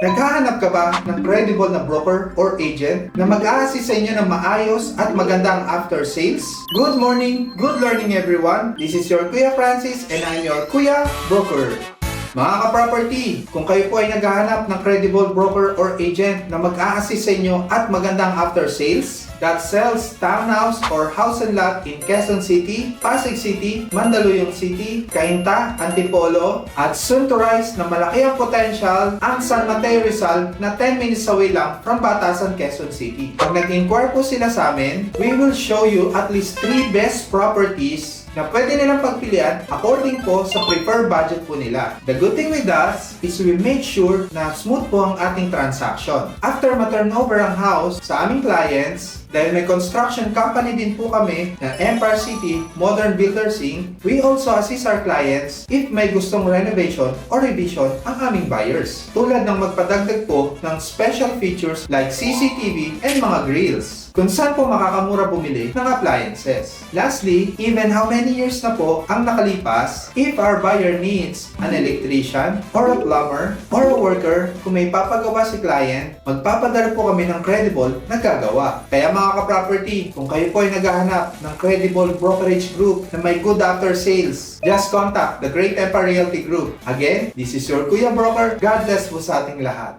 Naghahanap ka ba ng credible na broker or agent na mag-a-assist sa inyo ng maayos at magandang after sales? Good morning, good learning everyone. This is your Kuya Francis and I'm your Kuya Broker. Mga ka-property, kung kayo po ay naghahanap ng credible broker or agent na mag-a-assist sa inyo at magandang after sales that sells townhouse or house and lot in Quezon City, Pasig City, Mandaluyong City, Cainta, Antipolo, at soon to rise na malaki ang potential ang San Mateo Rizal na 10 minutes away lang from Batasan, Quezon City. Pag nag-inquire po sila sa amin, we will show you at least 3 best properties na pwede nilang pagpilian according po sa preferred budget po nila. The good thing with us is we make sure na smooth po ang ating transaction. After ma-turnover ang house sa aming clients, dahil may construction company din po kami ng Empire City Modern Builders Inc., we also assist our clients if may gustong renovation or revision ang aming buyers. Tulad ng magpadagdag po ng special features like CCTV and mga grills, kung saan po makakamura bumili ng appliances. Lastly, even how many years na po ang nakalipas, if our buyer needs an electrician or a plumber or a worker, kung may papagawa si client, magpapadala po kami ng credible na gagawa. Kaya mga ka-property, kung kayo po ay naghahanap ng credible brokerage group na may good after sales, just contact the Great Empire Realty Group. Again, this is your Kuya Broker. God bless po sa ating lahat.